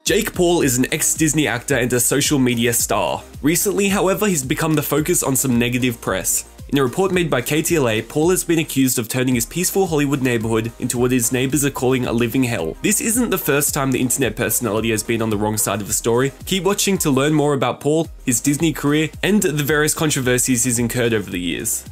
Jake Paul is an ex-Disney actor and a social media star. Recently, however, he's become the focus on some negative press. In a report made by KTLA, Paul has been accused of turning his peaceful Hollywood neighborhood into what his neighbors are calling a living hell. This isn't the first time the internet personality has been on the wrong side of the story. Keep watching to learn more about Paul, his Disney career, and the various controversies he's incurred over the years.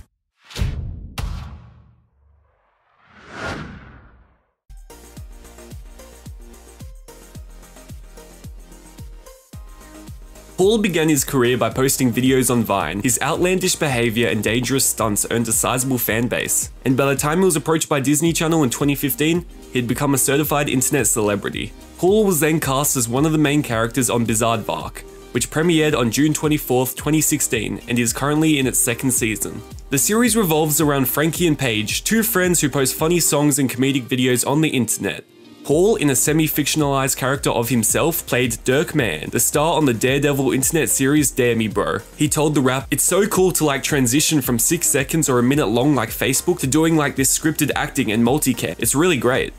Paul began his career by posting videos on Vine. His outlandish behavior and dangerous stunts earned a sizable fan base. And by the time he was approached by Disney Channel in 2015, he'd become a certified internet celebrity. Paul was then cast as one of the main characters on Bizaardvark, which premiered on June 24th, 2016, and is currently in its second season. The series revolves around Frankie and Paige, two friends who post funny songs and comedic videos on the internet. Paul, in a semi-fictionalized character of himself, played Dirk Mann, the star on the Daredevil internet series Dare Me Bro. He told The Wrap, "It's so cool to like transition from 6 seconds or a minute long like Facebook to doing like this scripted acting and multicam. It's really great."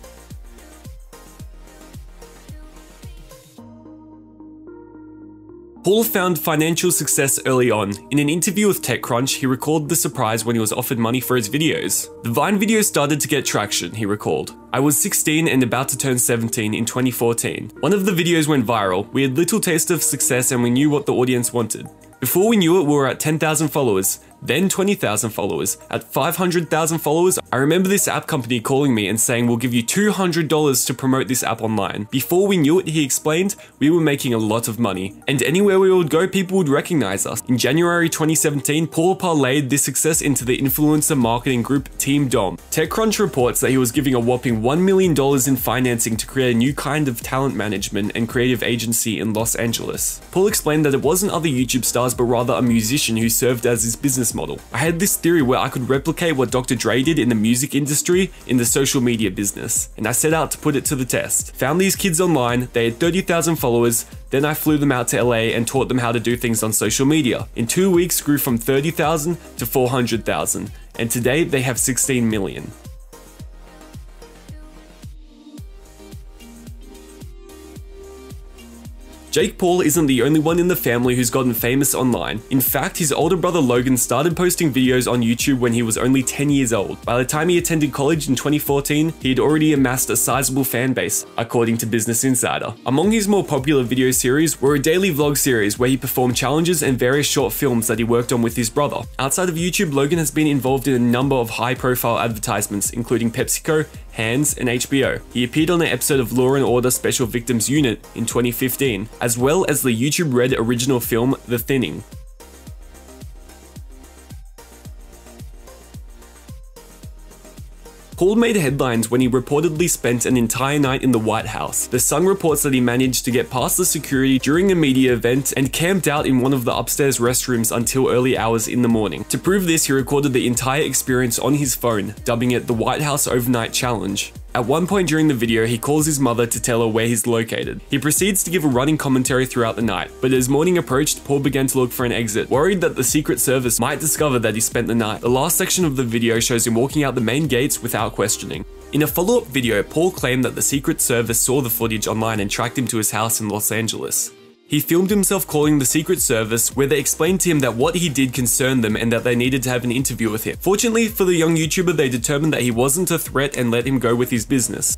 Paul found financial success early on. In an interview with TechCrunch, he recalled the surprise when he was offered money for his videos. "The Vine videos started to get traction," he recalled. "I was 16 and about to turn 17 in 2014. One of the videos went viral. We had little taste of success and we knew what the audience wanted. Before we knew it, we were at 10,000 followers, then 20,000 followers. At 500,000 followers, I remember this app company calling me and saying, 'We'll give you $200 to promote this app online.' Before we knew it," he explained, "we were making a lot of money. And anywhere we would go, people would recognize us." In January 2017, Paul parlayed this success into the influencer marketing group Team Dom. TechCrunch reports that he was giving a whopping $1 million in financing to create a new kind of talent management and creative agency in Los Angeles. Paul explained that it wasn't other YouTube stars, but rather a musician who served as his business model. "I had this theory where I could replicate what Dr. Dre did in the music industry in the social media business, and I set out to put it to the test. Found these kids online, they had 30,000 followers, then I flew them out to LA and taught them how to do things on social media. In 2 weeks grew from 30,000 to 400,000, and today they have 16 million. Jake Paul isn't the only one in the family who's gotten famous online. In fact, his older brother Logan started posting videos on YouTube when he was only 10 years old. By the time he attended college in 2014, he had already amassed a sizable fan base, according to Business Insider. Among his more popular video series were a daily vlog series where he performed challenges and various short films that he worked on with his brother. Outside of YouTube, Logan has been involved in a number of high-profile advertisements, including PepsiCo, Hands, and HBO. He appeared on an episode of Law & Order Special Victims Unit in 2015, as well as the YouTube Red original film The Thinning. Paul made headlines when he reportedly spent an entire night in the White House. The Sun reports that he managed to get past the security during a media event and camped out in one of the upstairs restrooms until early hours in the morning. To prove this, he recorded the entire experience on his phone, dubbing it the White House Overnight Challenge. At one point during the video, he calls his mother to tell her where he's located. He proceeds to give a running commentary throughout the night, but as morning approached, Paul began to look for an exit, worried that the Secret Service might discover that he spent the night. The last section of the video shows him walking out the main gates without questioning. In a follow-up video, Paul claimed that the Secret Service saw the footage online and tracked him to his house in Los Angeles. He filmed himself calling the Secret Service, where they explained to him that what he did concerned them and that they needed to have an interview with him. Fortunately for the young YouTuber, they determined that he wasn't a threat and let him go with his business.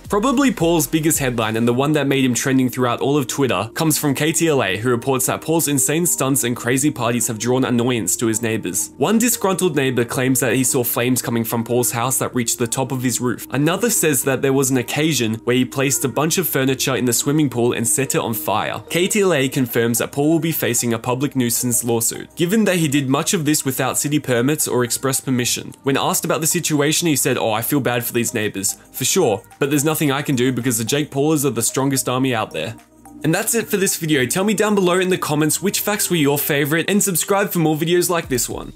Probably Paul's biggest headline, and the one that made him trending throughout all of Twitter, comes from KTLA, who reports that Paul's insane stunts and crazy parties have drawn annoyance to his neighbors. One disgruntled neighbor claims that he saw flames coming from Paul's house that reached the top of his roof. Another says that there was an occasion where he placed a bunch of furniture in the swimming pool and set it on fire. KTLA confirms that Paul will be facing a public nuisance lawsuit, given that he did much of this without city permits or express permission. When asked about the situation, he said, "Oh, I feel bad for these neighbors, for sure, but there's nothing I can do because the Jake Paulers are the strongest army out there." And that's it for this video. Tell me down below in the comments which facts were your favorite, and subscribe for more videos like this one.